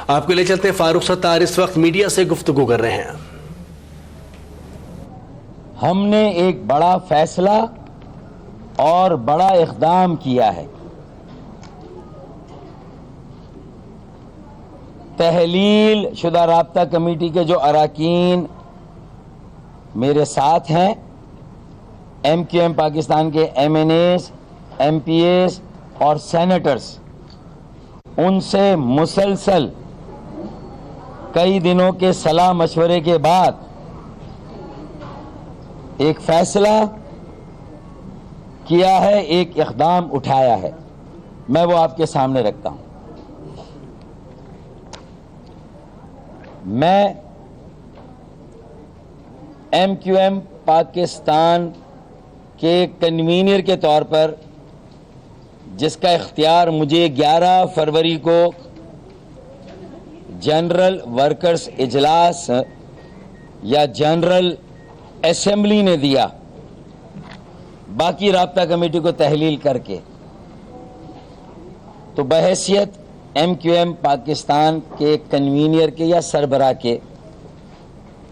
آپ کے لے چلتے فاروق ستار اس وقت میڈیا سے گفتگو کر رہے ہیں. ہم نے ایک بڑا فیصلہ اور بڑا اقدام کیا ہے. تحلیل شدہ رابطہ کمیٹی کے جو اراکین میرے ساتھ ہیں، ایم کیو ایم پاکستان کے M N As, M P As اور سینیٹرز، ان سے مسلسل کئی دنوں کے صلاح مشورے کے بعد ایک فیصلہ کیا ہے، ایک اقدام اٹھایا ہے. میں وہ آپ کے سامنے رکھتا ہوں. میں ایم کیو ایم پاکستان کے کنوینر کے طور پر، جس کا اختیار مجھے 11 فروری کو جنرل ورکرز اجلاس یا جنرل اسمبلی نے دیا، باقی رابطہ کمیٹی کو تحلیل کر کے، تو بحیثیت ایم کیو ایم پاکستان کے کنوینر کے یا سربراہ کے،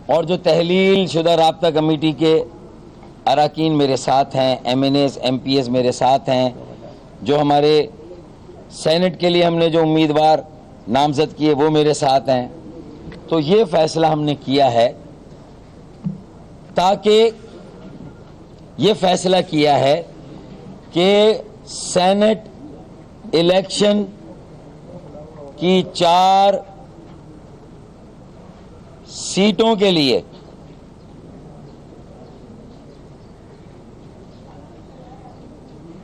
اور جو تحلیل شدہ رابطہ کمیٹی کے اراکین میرے ساتھ ہیں، M N As, M P As میرے ساتھ ہیں، جو ہمارے سینٹ کے لیے ہم نے جو امیدوار نامزد کیے وہ میرے ساتھ ہیں. تو یہ فیصلہ ہم نے کیا ہے، تاکہ یہ فیصلہ کیا ہے کہ سینٹ الیکشن کی 4 سیٹوں کے لیے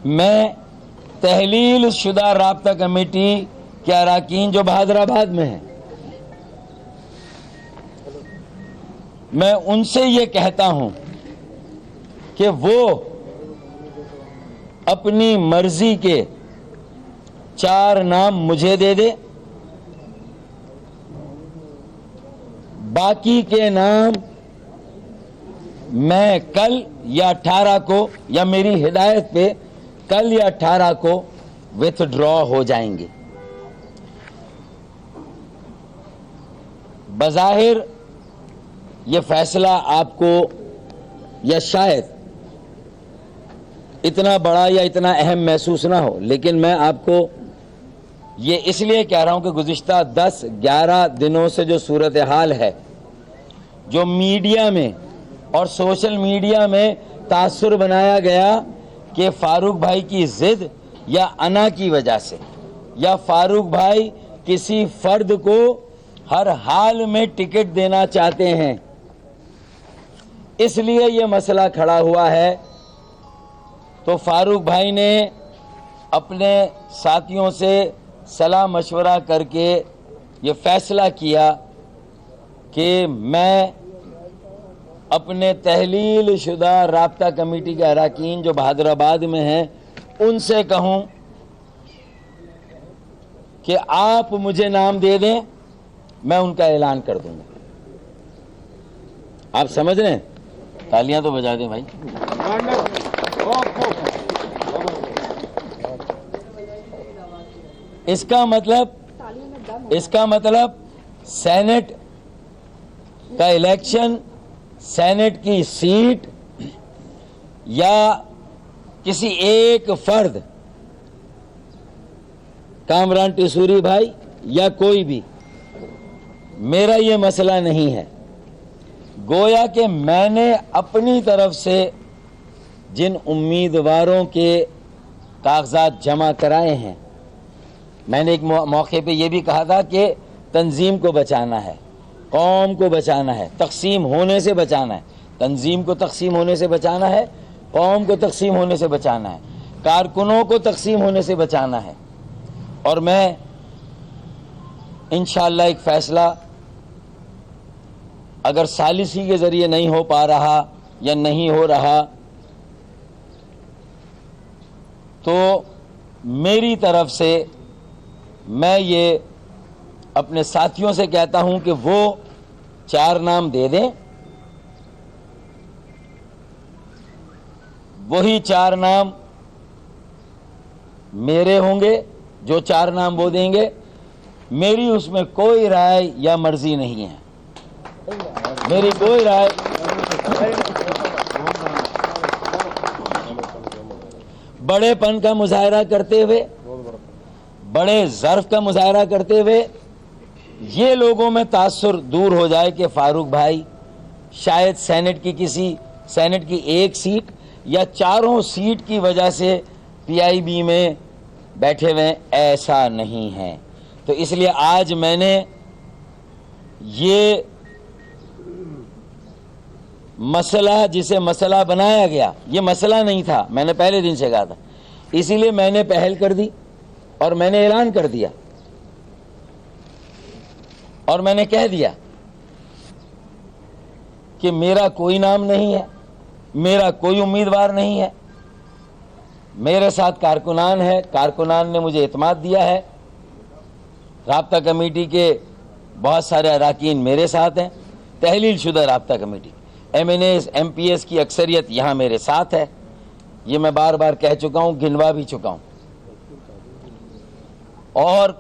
میں تحلیل شدہ رابطہ کمیٹی کے اراکین جو بہادر آباد میں ہیں، میں ان سے یہ کہتا ہوں کہ وہ اپنی مرضی کے 4 نام مجھے دے دے، باقی کے نام میں کل یا 18 کو، یا میری ہدایت پہ کل یا 18 کو وتھ ڈرا ہو جائیں گے. بظاہر یہ فیصلہ آپ کو یا شاید اتنا بڑا یا اتنا اہم محسوس نہ ہو، لیکن میں آپ کو یہ اس لیے کہہ رہا ہوں کہ گزشتہ 10-11 دنوں سے جو صورتحال ہے، جو میڈیا میں اور سوشل میڈیا میں تاثر بنایا گیا کہ فاروق بھائی کی ضد یا انا کی وجہ سے، یا فاروق بھائی کسی فرد کو ہر حال میں ٹکٹ دینا چاہتے ہیں، اس لیے یہ مسئلہ کھڑا ہوا ہے. تو فاروق بھائی نے اپنے ساتھیوں سے صلاح مشورہ کر کے یہ فیصلہ کیا کہ میں اپنے تحلیل شدہ رابطہ کمیٹی کے اراکین جو بہادر آباد میں ہیں ان سے کہوں کہ آپ مجھے نام دے دیں، میں ان کا اعلان کر دوں گا. آپ سمجھ رہے ہیں؟ تالیاں تو بجا دیں بھائی. اس کا مطلب سینٹ کا الیکشن، سینٹ کی سیٹ یا کسی ایک فرد، کامران ٹیسوری بھائی یا کوئی بھی، میرا یہ مسئلہ نہیں ہے. گویا کہ میں نے اپنی طرف سے جن امیدواروں کے کاغذات جمع کرائے ہیں، میں نے ایک موقع پہ یہ بھی کہا تھا کہ تنظیم کو بچانا ہے، قوم کو بچانا ہے، تقسیم ہونے سے بچانا ہے. تنظیم کو تقسیم ہونے سے بچانا ہے، قوم کو تقسیم ہونے سے بچانا ہے، کارکنوں کو تقسیم ہونے سے بچانا ہے. اور میں انشاءاللہ ایک فیصلہ اگر ثالثی کے ذریعے نہیں ہو پا رہا یا نہیں ہو رہا تو میری طرف سے میں یہ اپنے ساتھیوں سے کہتا ہوں کہ وہ 4 نام دے دیں، وہی 4 نام میرے ہوں گے. جو 4 نام وہ دیں گے میری اس میں کوئی رائے یا مرضی نہیں ہے، میری کوئی رائے بڑے پن کا مظاہرہ کرتے ہوئے، بڑے ظرف کا مظاہرہ کرتے ہوئے یہ لوگوں میں تاثر دور ہو جائے کہ فاروق بھائی شاید سینٹ کی ایک سیٹ یا چاروں سیٹ کی وجہ سے پی آئی بی میں بیٹھے ہوئے، ایسا نہیں ہے۔ تو اس لیے آج میں نے یہ مسئلہ جسے مسئلہ بنایا گیا، یہ مسئلہ نہیں تھا، میں نے پہلے دن سے کہا تھا، اسی لیے میں نے پہل کر دی اور میں نے اعلان کر دیا اور میں نے کہہ دیا کہ میرا کوئی نام نہیں ہے، میرا کوئی امیدوار نہیں ہے، میرے ساتھ کارکنان ہے، کارکنان نے مجھے اعتماد دیا ہے، رابطہ کمیٹی کے بہت سارے اراکین میرے ساتھ ہیں، تحلیل شدہ رابطہ کمیٹی، M N As M P S کی اکثریت یہاں میرے ساتھ ہے، یہ میں بار بار کہہ چکا ہوں، گنوا بھی چکا ہوں، اور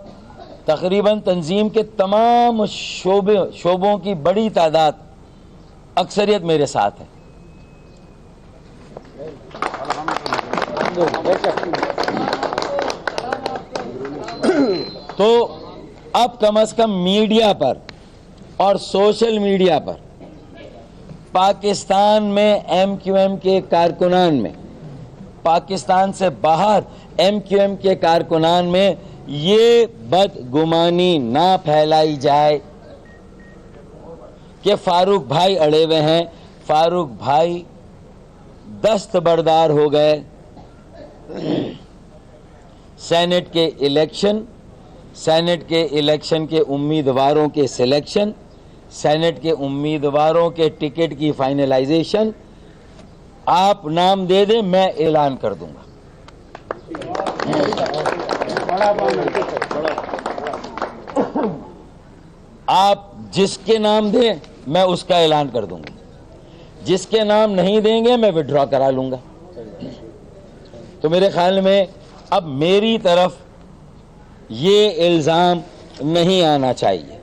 تقریباً تنظیم کے تمام شعبوں کی بڑی تعداد اکثریت میرے ساتھ ہے۔ تو اب کم از کم میڈیا پر اور سوشل میڈیا پر پاکستان میں ایم کیو ایم کے کارکنان میں، پاکستان سے باہر ایم کیو ایم کے کارکنان میں یہ بدگمانی نہ پھیلائی جائے کہ فاروق بھائی اڑے ہوئے ہیں، فاروق بھائی دستبردار ہو گئے، سینٹ کے الیکشن کے امیدواروں کے سلیکشن، سینٹ کے امیدواروں کے ٹکٹ کی فائنلائزیشن، آپ نام دے دیں میں اعلان کر دوں گا۔ آپ جس کے نام دیں میں اس کا اعلان کر دوں گا، جس کے نام نہیں دیں گے میں وڈرا کرا لوں گا۔ تو میرے خیال میں اب میری طرف یہ الزام نہیں آنا چاہیے۔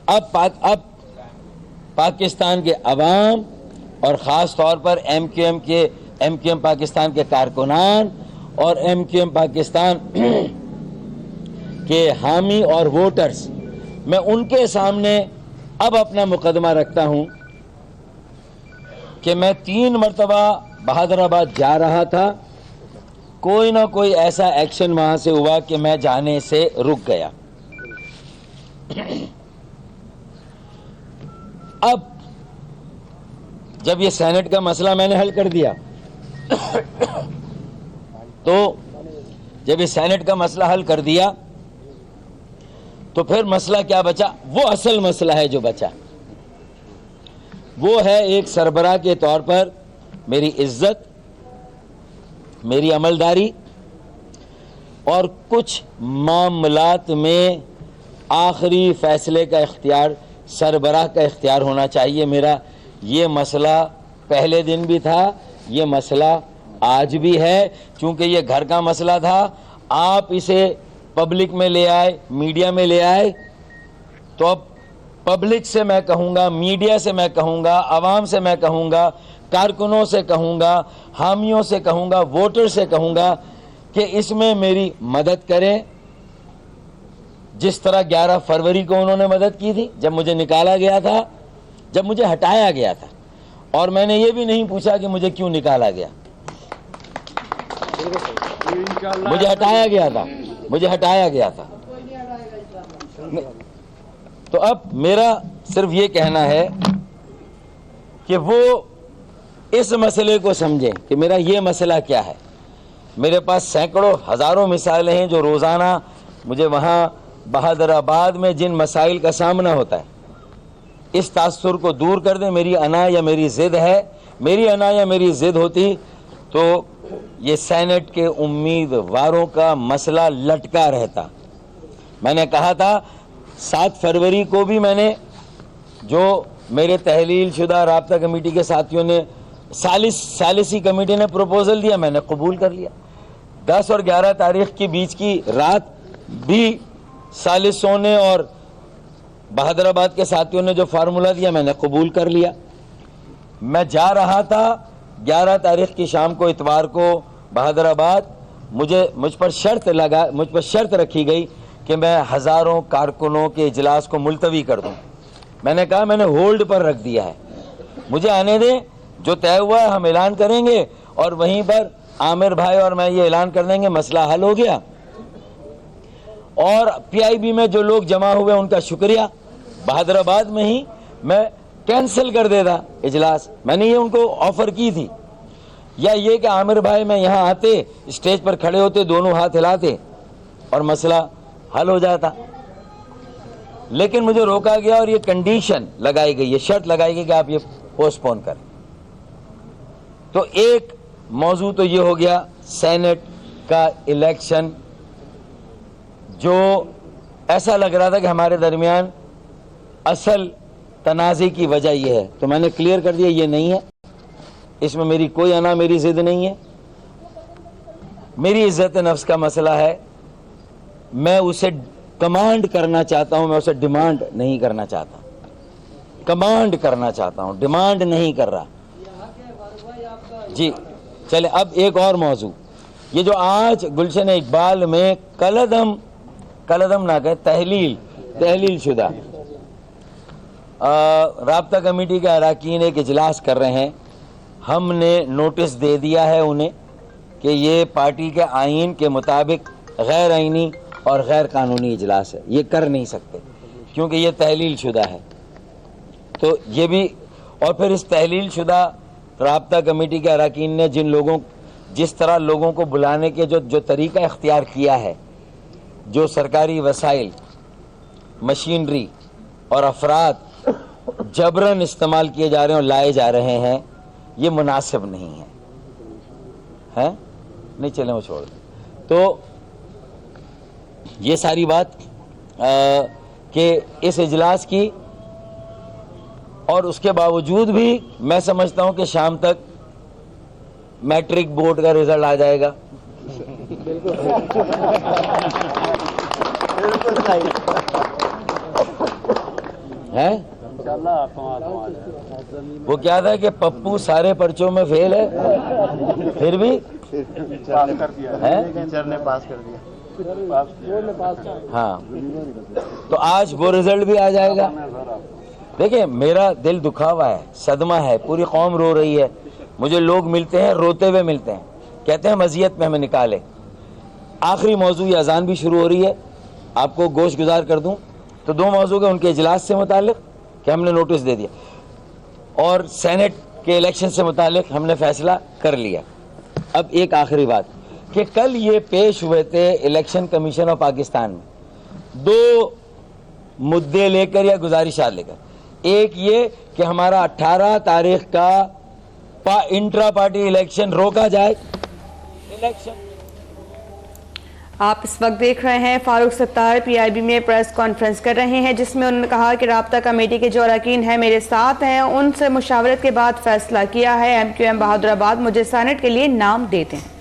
اب پاکستان کے عوام اور خاص طور پر ایم کیو ایم پاکستان کے کارکنان اور ایم کیو ایم پاکستان کے حامی اور ووٹرز، میں ان کے سامنے اب اپنا مقدمہ رکھتا ہوں کہ میں 3 مرتبہ بہادر آباد جا رہا تھا، کوئی نہ کوئی ایسا ایکشن وہاں سے ہوا کہ میں جانے سے رک گیا۔ اب جب یہ سینٹ کا مسئلہ میں نے حل کر دیا تو جب یہ سینٹ کا مسئلہ حل کر دیا تو پھر مسئلہ کیا بچا؟ وہ اصل مسئلہ ہے جو بچا، وہ ہے ایک سربراہ کے طور پر میری عزت، میری عملداری، اور کچھ معاملات میں آخری فیصلے کا اختیار سربراہ کا اختیار ہونا چاہیے۔ میرا یہ مسئلہ پہلے دن بھی تھا، یہ مسئلہ آج بھی ہے، چونکہ یہ گھر کا مسئلہ تھا، آپ اسے پبلک میں لے آئے، میڈیا میں لے آئے، تو اب پبلک سے میں کہوں گا، میڈیا سے میں کہوں گا، عوام سے میں کہوں گا، کارکنوں سے کہوں گا، حامیوں سے کہوں گا، ووٹر سے کہوں گا کہ اس میں میری مدد کریں، جس طرح 11 فروری کو انہوں نے مدد کی تھی جب مجھے نکالا گیا تھا، جب مجھے ہٹایا گیا تھا، اور میں نے یہ بھی نہیں پوچھا کہ مجھے کیوں نکالا گیا، مجھے ہٹایا گیا تھا۔ تو اب میرا صرف یہ کہنا ہے کہ وہ اس مسئلے کو سمجھیں کہ میرا یہ مسئلہ کیا ہے۔ میرے پاس سینکڑوں ہزاروں مثالیں ہیں جو روزانہ مجھے وہاں بہادر آباد میں جن مسائل کا سامنا ہوتا ہے، اس تاثر کو دور کر دیں۔ میری انا یا میری ضد ہے، میری انا یا میری ضد ہوتی تو یہ سینٹ کے امیدواروں کا مسئلہ لٹکا رہتا۔ میں نے کہا تھا 7 فروری کو بھی میں نے، جو میرے تحلیل شدہ رابطہ کمیٹی کے ساتھیوں نے، ثالثی کمیٹی نے پروپوزل دیا، میں نے قبول کر لیا۔ 10 اور 11 تاریخ کے بیچ کی رات بھی ثالثوں نے اور بہادر آباد کے ساتھیوں نے جو فارمولا دیا میں نے قبول کر لیا. میں جا رہا تھا 11 تاریخ کی شام کو اتوار کو بہادر آباد. مجھ پر شرط رکھی گئی کہ میں ہزاروں کارکنوں کے اجلاس کو ملتوی کر دوں. میں نے کہا میں نے ہولڈ پر رکھ دیا ہے, مجھے آنے دیں, جو طے ہوا ہے ہم اعلان کریں گے اور وہیں پر عامر بھائی اور میں یہ اعلان کر دیں گے مسئلہ حل ہو گیا. اور پی آئی بی میں جو لوگ جمع ہوئے ان کا شکریہ. بہادر آباد میں ہی میں کینسل کر دیتا اجلاس, میں نے یہ ان کو آفر کی تھی, یا یہ کہ عامر بھائی میں یہاں آتے, اسٹیج پر کھڑے ہوتے, دونوں ہاتھ ہلاتے اور مسئلہ حل ہو جاتا. لیکن مجھے روکا گیا اور یہ کنڈیشن لگائی گئی, یہ شرط لگائی گئی کہ آپ یہ پوسٹ پون کریں. تو ایک موضوع تو یہ ہو گیا سینٹ کا الیکشن, جو ایسا لگ رہا تھا کہ ہمارے درمیان اصل تنازع کی وجہ یہ ہے. تو میں نے کلیئر کر دیا یہ نہیں ہے, اس میں میری کوئی انا میری ضد نہیں ہے, میری عزت نفس کا مسئلہ ہے. میں اسے کمانڈ کرنا چاہتا ہوں, میں اسے ڈیمانڈ نہیں کرنا چاہتا. کمانڈ کرنا چاہتا ہوں, ڈیمانڈ نہیں کر رہا. جی چلے اب ایک اور موضوع, یہ جو آج گلشن اقبال میں کلدم نہ کہ تحلیل شدہ رابطہ کمیٹی کے اراکین ایک اجلاس کر رہے ہیں. ہم نے نوٹس دے دیا ہے انہیں کہ یہ پارٹی کے آئین کے مطابق غیر آئینی اور غیر قانونی اجلاس ہے, یہ کر نہیں سکتے کیونکہ یہ تحلیل شدہ ہے. تو یہ بھی, اور پھر اس تحلیل شدہ رابطہ کمیٹی کے اراکین نے جس طرح لوگوں کو بلانے کے جو طریقہ اختیار کیا ہے, جو سرکاری وسائل, مشینری اور افراد جبراً استعمال کیے جا رہے ہیں اور لائے جا رہے ہیں, یہ مناسب نہیں ہے. نہیں چلیں وہ چھوڑ دیں. تو یہ ساری بات کہ اس اجلاس کی, اور اس کے باوجود بھی میں سمجھتا ہوں کہ شام تک میٹرک بورڈ کا رزلٹ آ جائے گا. ہے وہ کیا تھا کہ پپو سارے پرچوں میں فیل ہے, پھر بھی پاس کر دیا. ہاں, تو آج وہ رزلٹ بھی آ جائے گا. دیکھیں میرا دل دکھا ہوا ہے, صدمہ ہے, پوری قوم رو رہی ہے. مجھے لوگ ملتے ہیں, روتے ہوئے ملتے ہیں, کہتے ہیں مزیت میں ہمیں نکالے. آخری موضوع یہ اذان بھی شروع ہو رہی ہے, آپ کو گوش گزار کر دوں تو 2 موضوع کے ان کے اجلاس سے متعلق کہ ہم نے نوٹس دے دیا, اور سینٹ کے الیکشن سے متعلق ہم نے فیصلہ کر لیا. اب ایک آخری بات کہ کل یہ پیش ہوئے تھے الیکشن کمیشن آف پاکستان میں 2 مدعے لے کر یا گزارشات لے کر. ایک یہ کہ ہمارا 18 تاریخ کا انٹرا پارٹی الیکشن روکا جائے. آپ اس وقت دیکھ رہے ہیں فاروق ستار پی آئی بی میں پریس کانفرنس کر رہے ہیں, جس میں انہوں نے کہا کہ رابطہ کمیٹی کے جو اراکین ہیں میرے ساتھ ہیں, ان سے مشاورت کے بعد فیصلہ کیا ہے. ایم کیو ایم بہادر آباد مجھے سینٹ کے لیے نام دیتے ہیں.